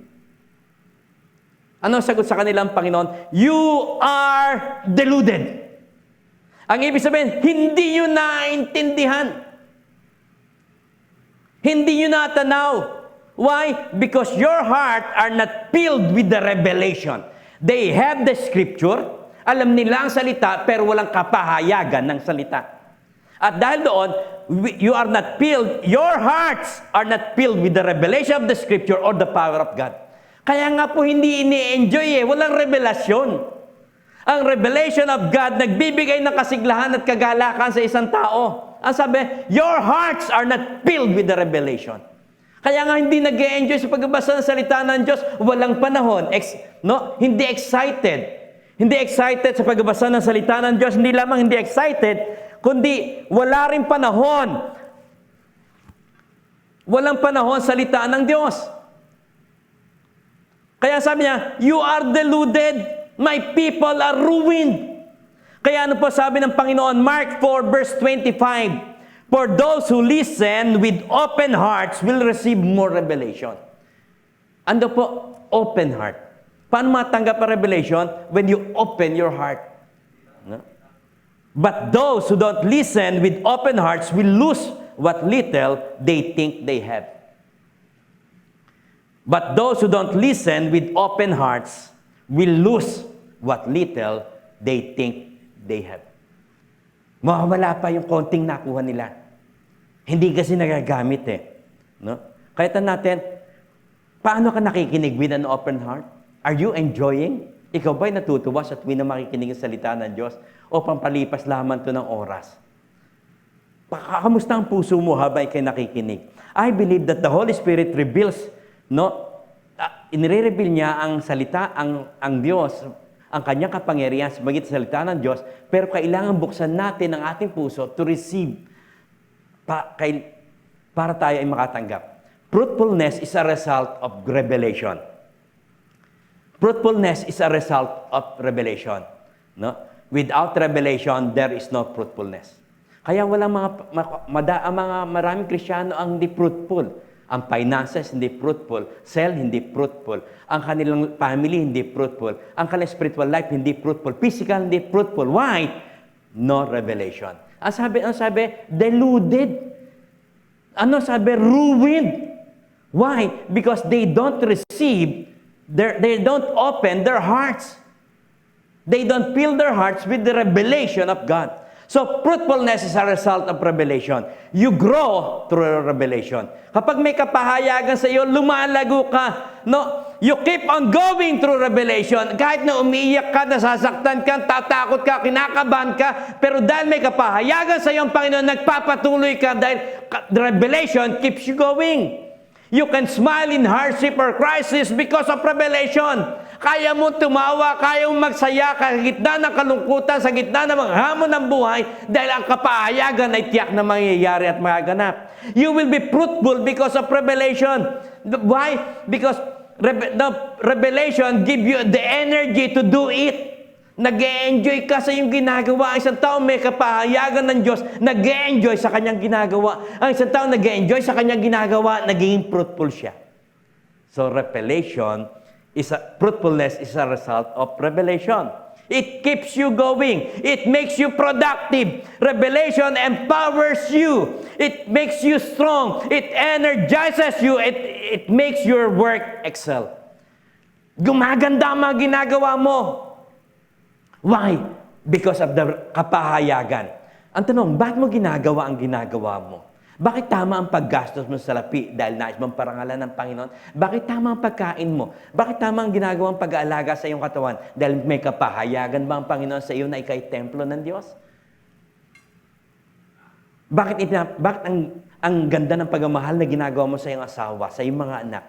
Speaker 1: Ano ang sagot sa kanilang Panginoon? You are deluded. Ang ibig sabihin, hindi yun naintindihan. Hindi yun natanaw. Why? Because your heart are not filled with the revelation. They have the scripture, alam nila ang salita, pero walang kapahayagan ng salita. At dahil doon, you are not filled, your hearts are not filled with the revelation of the scripture or the power of God. Kaya nga po hindi ini-enjoy walang revelasyon. Ang revelation of God, nagbibigay ng kasiglahan at kagalakan sa isang tao. Ang sabi, your hearts are not filled with the revelation. Kaya nga hindi nag-e-enjoy sa pagbabasa ng salita ng Diyos, walang panahon. Hindi excited. Hindi excited sa pagbabasa ng salita ng Diyos. Hindi lamang hindi excited, kundi wala rin panahon. Walang panahon salita ng Diyos. Kaya sabi niya, you are deluded. My people are ruined. Kaya ano po sabi ng Panginoon, Mark 4 verse 25, for those who listen with open hearts will receive more revelation. Ano po? Open heart. Paano matanggap ang revelation? When you open your heart. No? But those who don't listen with open hearts will lose what little they think they have. But those who don't listen with open hearts will lose what little they think they have. Mawawala pa yung konting nakuha nila. Hindi kasi nagagamit no? Kaya natin, paano ka nakikinig with an open heart? Are you enjoying? Ikaw ba'y natutuwa sa tuwing na makikinig sa salita ng Diyos? O pampalipas lamang to ng oras? Kamusta ang puso mo habang ikay nakikinig? I believe that the Holy Spirit reveals, inire-reveal niya ang salita, ang Diyos, ang kanyang kapangyarihan sa magitan sa salita ng Diyos, pero kailangan buksan natin ang ating puso to receive para tayo ay makatanggap. Fruitfulness is a result of revelation. Fruitfulness is a result of revelation. No? Without revelation, there is no fruitfulness. Kaya walang maraming Kristiyano ang hindi fruitful. Ang finances hindi fruitful, cell hindi fruitful, ang kanilang family hindi fruitful, ang kanilang spiritual life hindi fruitful, physical hindi fruitful. Why? No revelation. Ang sabi, deluded. Ano sabi? Ruined. Why? Because they don't receive, they don't open their hearts. They don't fill their hearts with the revelation of God. So, fruitfulness is a result of revelation. You grow through revelation. Kapag may kapahayagan sa iyo, lumalago ka. No? You keep on going through revelation. Kahit na umiiyak ka, nasasaktan ka, tatakot ka, kinakabahan ka, pero dahil may kapahayagan sa iyo ang Panginoon, nagpapatuloy ka dahil revelation keeps you going. You can smile in hardship or crisis because of revelation. Kaya mo tumawa, kaya mo magsaya sa gitna ng kalungkutan, sa gitna ng mga hamon ng buhay dahil ang kapahayagan ay tiyak na mangyayari at magaganap. You will be fruitful because of revelation. Why? Because the revelation give you the energy to do it. Nag-e-enjoy ka sa iyong ginagawa. Ang isang tao may kapahayagan ng Diyos, nag-e-enjoy sa kanyang ginagawa. Ang isang tao nag-e-enjoy sa kanyang ginagawa, naging fruitful siya. So, fruitfulness is a result of revelation. It keeps you going. It makes you productive. Revelation empowers you. It makes you strong. It energizes you. It makes your work excel. Gumaganda ang mga ginagawa mo. Why? Because of the kapahayagan. Ang tanong, bakit mo ginagawa ang ginagawa mo? Bakit tama ang paggastos mo sa salapi dahil nais mong parangalan ng Panginoon? Bakit tama ang pagkain mo? Bakit tama ang ginagawang pag-aalaga sa iyong katawan? Dahil may kapahayagan ba ang Panginoon sa iyo na ikay templo ng Diyos? Bakit ang ganda ng pagmamahal na ginagawa mo sa iyong asawa, sa iyong mga anak?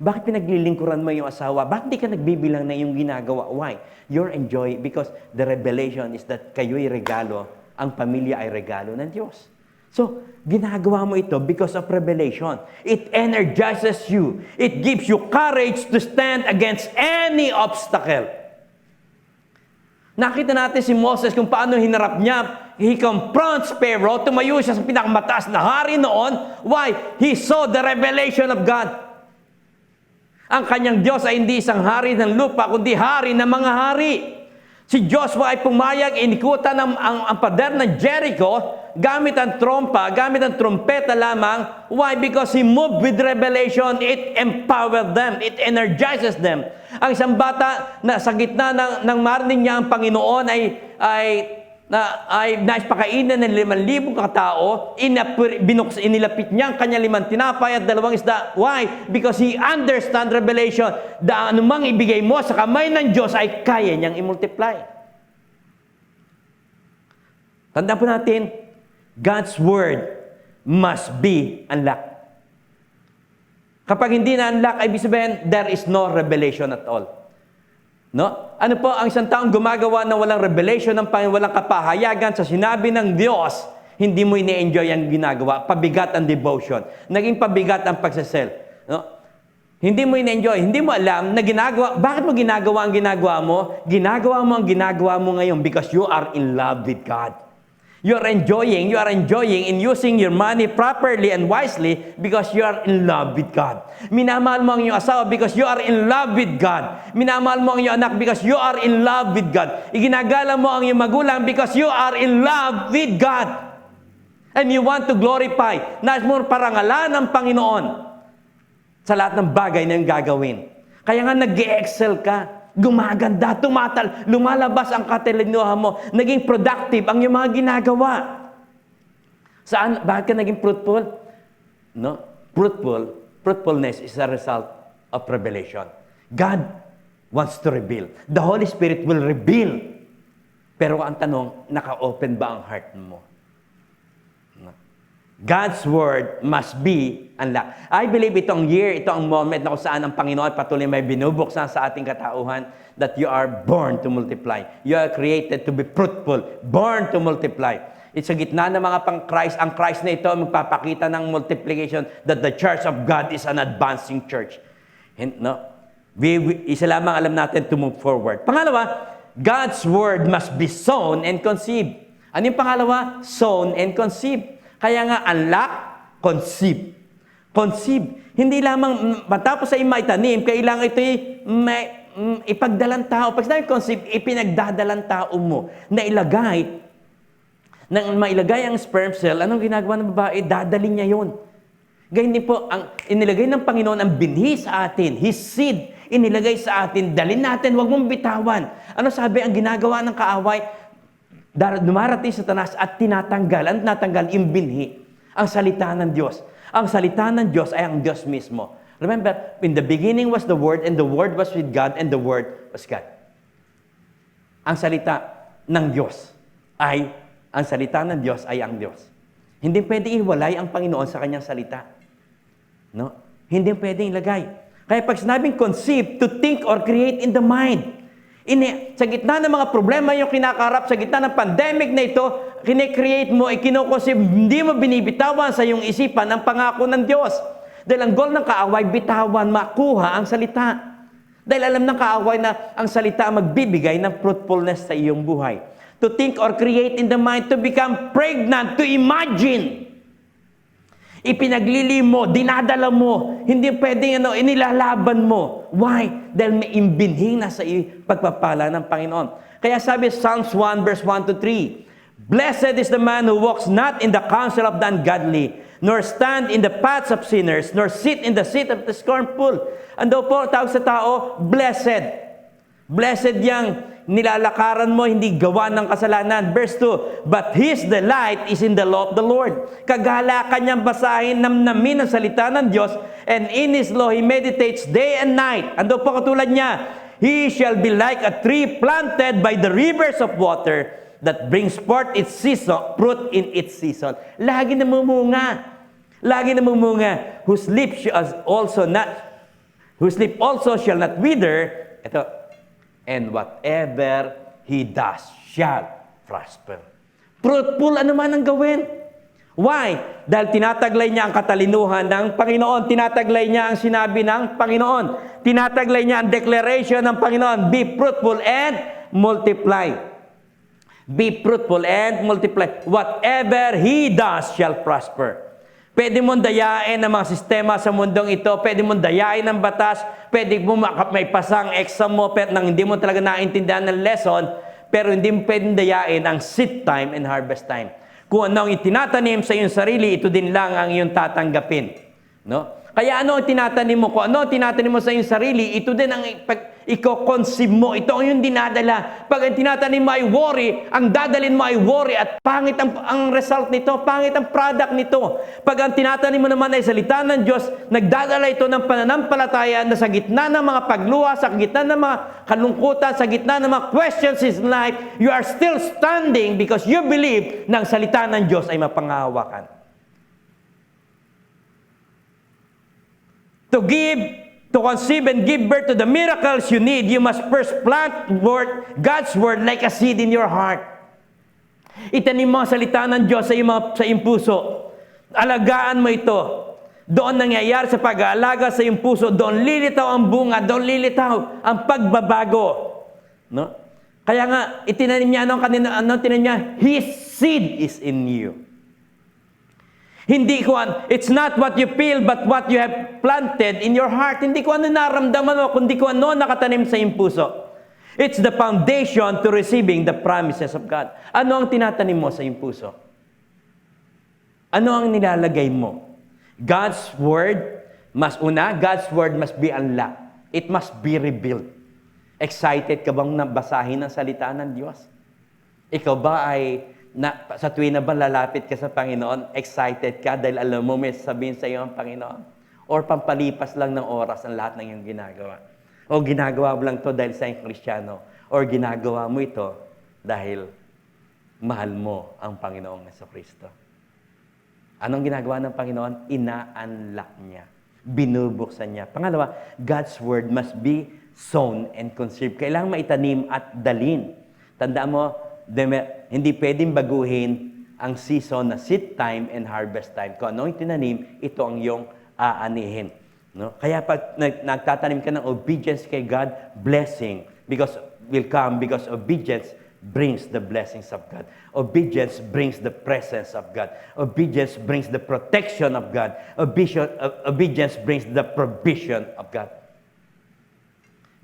Speaker 1: Bakit pinaglilingkuran mo iyong asawa? Bakit di ka nagbibilang na iyong ginagawa? Why? You're enjoying because the revelation is that kayo'y regalo, ang pamilya ay regalo ng Diyos. So, ginagawa mo ito because of revelation. It energizes you. It gives you courage to stand against any obstacle. Nakita natin si Moses kung paano hinarap niya. He confronts Pharaoh. Tumayo siya sa pinakamataas na hari noon. Why? He saw the revelation of God. Ang kanyang Diyos ay hindi isang hari ng lupa, kundi hari ng mga hari. Si Joshua ay pumayag, inikutan ang pader ng Jericho gamit ang trompa, gamit ang trompeta lamang. Why? Because he moved with revelation. It empowered them. It energizes them. Ang isang bata na sa gitna ng marinig niya ang Panginoon ay nais pakainin ng 5,000 katao, inilapit niya ang kanya 5 tinapay at 2 isda. Why? Because he understands revelation. Anumang ibigay mo sa kamay ng Diyos ay kaya niyang i-multiply. Tandaan po natin, God's Word must be unlocked. Kapag hindi na-unlock, ay ibig sabihin, there is no revelation at all. No? Ano po, ang isang taong gumagawa ng walang revelation ng Panginoon, walang kapahayagan sa sinabi ng Diyos, hindi mo ini-enjoy ang ginagawa. Pabigat ang devotion. Naging pabigat ang pagsasel. No? Hindi mo ini-enjoy. Hindi mo alam na ginagawa. Bakit mo ginagawa ang ginagawa mo? Ginagawa mo ang ginagawa mo ngayon because you are in love with God. You are enjoying in using your money properly and wisely because you are in love with God. Minamahal mo ang iyong asawa because you are in love with God. Minamahal mo ang iyong anak because you are in love with God. Iginagala mo ang iyong magulang because you are in love with God. And you want to glorify. Nais mo parangalan ng Panginoon sa lahat ng bagay na iyong gagawin. Kaya nga nag-excel ka. Gumaganda, lumalabas ang katalinuhan mo. Naging productive ang iyong mga ginagawa. Saan? Bakit ka naging fruitful? No? Fruitfulness is a result of revelation. God wants to reveal. The Holy Spirit will reveal. Pero ang tanong, naka-open ba ang heart mo? No? God's Word must be unlocked. I believe ito ang moment na kung saan ang Panginoon patuloy may binubuksan sa ating katauhan that you are born to multiply. You are created to be fruitful, born to multiply. It's sa gitna ng mga pang-Christ. Ang Christ na ito magpapakita ng multiplication that the church of God is an advancing church. No? Isa lamang alam natin to move forward. Pangalawa, God's Word must be sown and conceived. Ano yung pangalawa? Sown and conceived. Kaya nga, unlock, conceive. Conceive. Hindi lamang matapos sa maitanim, kailangan ito'y ipagdalang tao. Pag sinabi conceive, ipinagdadalang tao mo na ilagay, nang mailagay ang sperm cell, anong ginagawa ng babae? Dadalhin niya yun. Ganyan din po, ang inilagay ng Panginoon ang binhi sa atin, His seed, inilagay sa atin, dalhin natin, huwag mong bitawan. Ano sabi ang ginagawa ng kaaway? Dumarating sa tanas at tinatanggal. Ang tinatanggal, yung binhi. Ang salita ng Diyos. Ang salita ng Diyos ay ang Diyos mismo. Remember, in the beginning was the Word, and the Word was with God, and the Word was God. Ang salita ng Diyos ay ang Diyos. Hindi pwedeng iwalay ang Panginoon sa kanyang salita. No? Hindi pwedeng ilagay. Kaya pag sinabing conceive, to think or create in the mind. Sa gitna ng mga problema yung kinakaharap, sa gitna ng pandemic na ito, kine-create mo, kinukonsip, hindi mo binibitawan sa iyong isipan ang pangako ng Diyos. Dahil ang goal ng kaaway, bitawan, makuha ang salita. Dahil alam ng kaaway na ang salita magbibigay ng fruitfulness sa iyong buhay. To think or create in the mind, to become pregnant, to imagine. Ipinaglilim mo, dinadala mo, hindi pwedeng inilalaban mo. Why? Dahil may imbinhing na sa pagpapala ng Panginoon. Kaya sabi Psalms 1 verse 1 to 3, Blessed is the man who walks not in the counsel of the ungodly, nor stand in the paths of sinners, nor sit in the seat of the scornful. Ando po, tawag sa tao, blessed. Blessed yang nilalakaran mo, hindi gawa ng kasalanan. Verse 2, But his delight is in the law of the Lord. Kagalakan niyang basahin, namnamin ang salita ng Diyos, and in his law he meditates day and night. Ando po katulad niya, He shall be like a tree planted by the rivers of water that brings forth its season, fruit in its season. Lagi namumunga. Lagi namumunga. Whose leaf also shall not wither. Ito, and whatever he does shall prosper. Fruitful ano man ang gawin. Why? Dahil tinataglay niya ang katalinuhan ng Panginoon. Tinataglay niya ang sinabi ng Panginoon. Tinataglay niya ang declaration ng Panginoon. Be fruitful and multiply. Be fruitful and multiply. Whatever he does shall prosper. Pwede mong dayain ang mga sistema sa mundong ito. Pwede mong dayain ang batas. Pwede mo may pasang exam mo nang hindi mo talaga naintindihan ng lesson. Pero hindi mo pwedeng dayain ang seed time and harvest time. Kung ano ang itinatanim sa iyong sarili, ito din lang ang iyong tatanggapin. No? Kaya ano ang tinatanim mo? Kung ano ang tinatanim mo sa iyong sarili, ito din ang iko-conceive mo. Ito ang iyong dinadala. Pag ang tinatanim mo ay worry, ang dadalin mo ay worry at pangit ang result nito, pangit ang product nito. Pag ang tinatanim mo naman ay salita ng Diyos, nagdadala ito ng pananampalataya na sa gitna ng mga pagluha, sa gitna ng mga kalungkutan, sa gitna ng mga questions in life, you are still standing because you believe na ang salita ng Diyos ay mapangahawakan. To conceive and give birth to the miracles you need, you must first plant God's word like a seed in your heart. Itanim mo ang salita ng Diyos sa iyong puso. Alagaan mo ito. Doon nangyayari sa pag-aalaga sa iyong puso, doon lilitaw ang bunga, doon lilitaw ang pagbabago. No? Kaya nga, itinanim niya, tinanim niya? His seed is in you. Hindi ko it's not what you feel but what you have planted in your heart. Hindi ko ano naramdaman mo, kundi ko ano nakatanim sa iyong puso. It's the foundation to receiving the promises of God. Ano ang tinatanim mo sa iyong puso? Ano ang nilalagay mo? God's word must be unlocked. It must be rebuilt. Excited ka bang nabasahin ang salita ng Diyos? Ikaw ba ay sa tuwing na ba lalapit ka sa Panginoon, excited ka dahil alam mo may sabihin sa iyo ang Panginoon? Or pampalipas lang ng oras ang lahat ng iyong ginagawa? O ginagawa mo lang to dahil sa iyong Kristiyano? Or ginagawa mo ito dahil mahal mo ang Panginoong Jesucristo? Anong ginagawa ng Panginoon? Ina-unlock niya. Binubuksan niya. Pangalawa, God's word must be sown and conceived. Kailangan maitanim at dalin. Tandaan mo, hindi pwedeng baguhin ang season na seed time and harvest time. Kung ano yung tinanim, ito ang iyong aanihin. No? Kaya pag nagtatanim ka ng obedience kay God, blessing will come because obedience brings the blessings of God. Obedience brings the presence of God. Obedience brings the protection of God. Obedience brings the provision of God.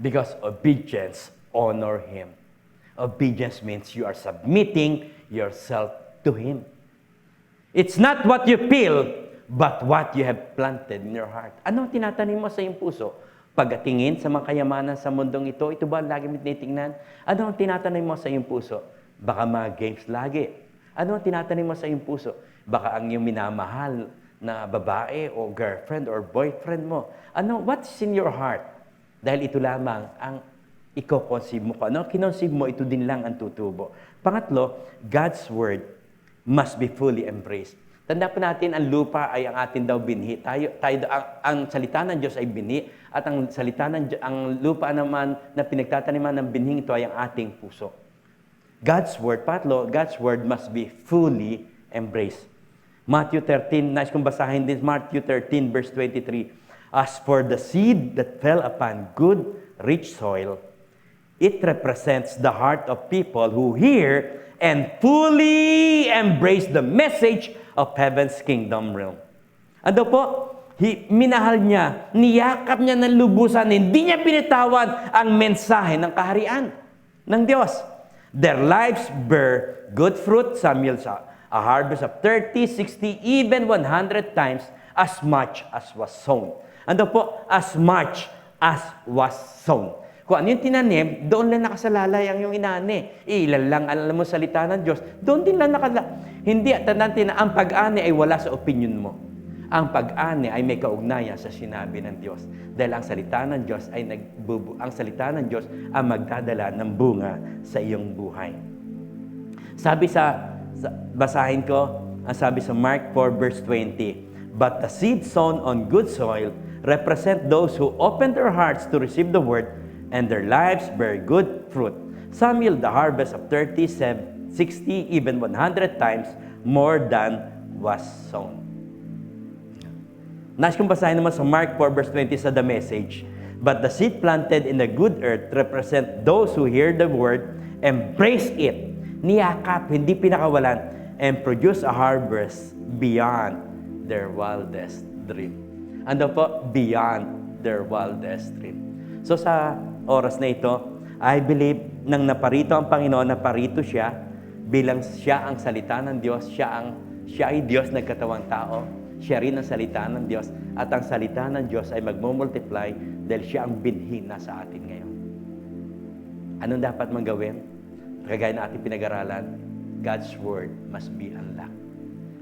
Speaker 1: Because obedience honor Him. Obedience means you are submitting yourself to Him. It's not what you feel, but what you have planted in your heart. Ano ang tinatanim mo sa iyong puso? Pagtingin sa mga kayamanan sa mundong ito, ito ba lagi mo tinitingnan? Ano ang tinatanim mo sa iyong puso? Baka mga games lagi. Ano ang tinatanim mo sa iyong puso? Baka ang iyong minamahal na babae o girlfriend or boyfriend mo. What's in your heart? Dahil ito lamang ang i-conceive mo ka. Kinonceive mo, ito din lang ang tutubo. Pangatlo, God's word must be fully embraced. Tanda po natin, ang lupa ay ang atin daw binhi. Ang salita ng Diyos ay binhi at ang lupa naman na pinagtataniman ng binhing ito ay ang ating puso. God's word must be fully embraced. Matthew 13, nais kong basahin din, Matthew 13 verse 23. As for the seed that fell upon good, rich soil, it represents the heart of people who hear and fully embrace the message of heaven's kingdom realm. Ano po? Minahal niya, niyakap niya ng lubusan, hindi niya binitawan ang mensahe ng kaharian ng Diyos. Their lives bear good fruit, Samuel saw, a harvest of 30, 60, even 100 times as much as was sown. Ano po? As much as was sown. Kung ano yung tinanim, doon lang nakasalalay ang yung inani. Ilan lang alam mo salita ng Diyos, doon din lang Hindi, tandaan na ang pag-ani ay wala sa opinion mo. Ang pag-ani ay may kaugnayan sa sinabi ng Diyos. Dahil ang salita ng Diyos ay ang salita ng Diyos ang magdadala ng bunga sa iyong buhay. Sabi basahin ko, ang sabi sa Mark 4 verse 20, "But the seed sown on good soil represent those who open their hearts to receive the word, and their lives bear good fruit. Samuel, the harvest of 30, 60, even 100 times more than was sown." Nais kong basahin naman sa Mark 4 verse 20 sa The Message. "But the seed planted in the good earth represent those who hear the word, embrace it, niyakap, hindi pinakawalan, and produce a harvest beyond their wildest dream." Ano po? Beyond their wildest dream. So sa oras na ito, I believe nang naparito ang Panginoon, naparito siya bilang siya ang salita ng Diyos, siya ay Diyos nagkatawang tao. Siya rin ang salita ng Diyos, at ang salita ng Diyos ay magmumultiply dahil siya ang binhi na sa atin ngayon. Anong dapat mong gawin? Kagaya na ating pinag-aralan, God's Word must be unlocked.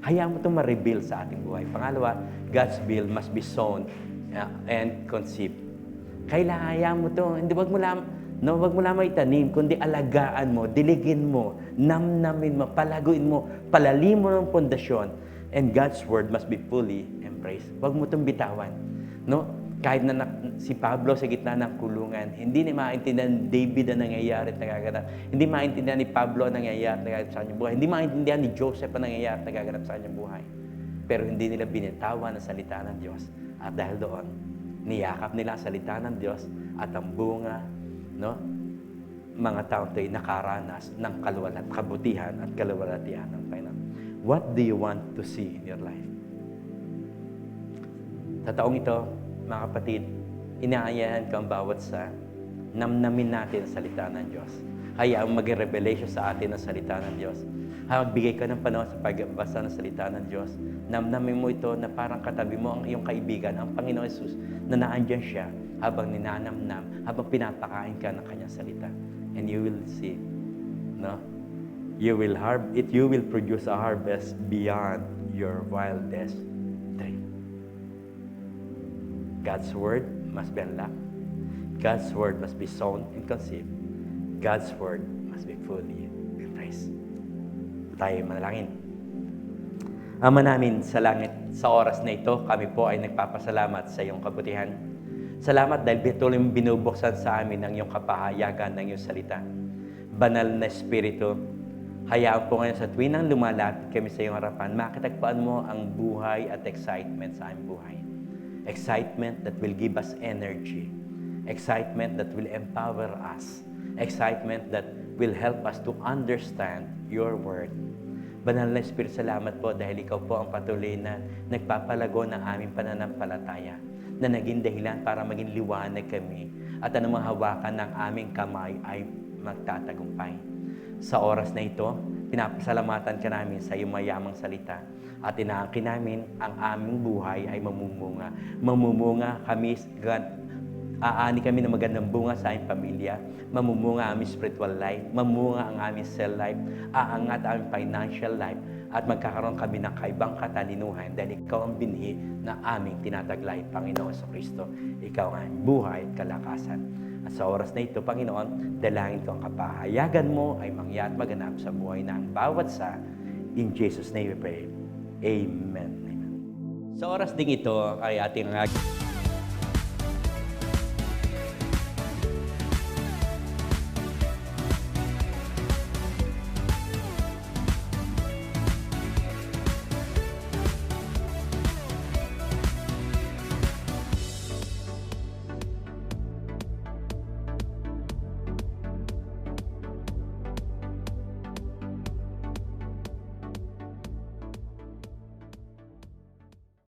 Speaker 1: Hayaan mo itong ma-reveal sa ating buhay. Pangalawa, God's will must be sown and conceived. Kailangan hayaan mo ito. Hindi, wag mo lamang itanim, kundi alagaan mo, diligin mo, namnamin mo, palaguin mo, palalim mo ng pundasyon. And God's word must be fully embraced. Huwag mo itong bitawan. No? Kahit na si Pablo sa gitna ng kulungan, hindi niya maintindihan ni David ang nangyayari at nagaganap. Hindi maintindihan ni Pablo ang nangyayari at nagaganap sa kanyang buhay. Hindi maintindihan ni Joseph ang nangyayari at nagaganap sa kanyang buhay. Pero hindi nila binitawan ang salita ng Diyos. At dahil doon, niyakap nila ang salita ng Diyos at ang bunga, no? Mga taong ito'y nakaranas ng kabutihan at kaluwalhatian ng Panginoon. What do you want to see in your life? Sa taong ito, mga kapatid, inaayahan ka ang bawat sa namnamin natin ang salita ng Diyos. Hayaan maging revelation sa atin ang salita ng Diyos. Magbigay ka ng panahon sa pagbasa ng salita ng Diyos. Namnamin mo ito na parang katabi mo ang iyong kaibigan, ang Panginoon Jesus, na naandyan siya habang ninanamnam, habang pinapakain ka ng kanyang salita. And you will see, no? You will produce a harvest beyond your wildest dream. God's word must be unlocked. God's word must be sown and conceived. God's word must be fully embraced. Tayo manalangin. Ama namin sa langit, sa oras na ito, kami po ay nagpapasalamat sa iyong kabutihan. Salamat dahil patuloy mong binubuksan sa amin ang iyong kapahayagan ng iyong salita. Banal na Espiritu, hayaan po ngayon sa tuwing nang lumalapit kami sa iyong harapan, makitagpuan mo ang buhay at excitement sa aming buhay. Excitement that will give us energy. Excitement that will empower us. Excitement that will help us to understand your word. Banal na Espiritu, salamat po dahil ikaw po ang patuloy na nagpapalago ng aming pananampalataya, na naging dahilan para maging liwanag kami at anumang hawakan ng aming kamay ay magtatagumpay. Sa oras na ito, pinapasalamatan ka namin sa iyong mayamang salita at inaangkin namin ang aming buhay ay mamumunga. Mamumunga kami, aani kami ng magandang bunga sa aming pamilya, mamumunga ang aming spiritual life, mamumunga ang aming cell life, aangat ang aming financial life, at magkakaroon kami ng kaibang katalinuhan dahil ikaw ang binhi na aming tinataglay, Panginoon sa Kristo. Ikaw ang buhay at kalakasan. At sa oras na ito, Panginoon, dalangin ko ang kapahayagan mo ay mangya't maganap sa buhay ng bawat sa. In Jesus' name we pray. Amen. Amen. Sa oras ding ito ay ating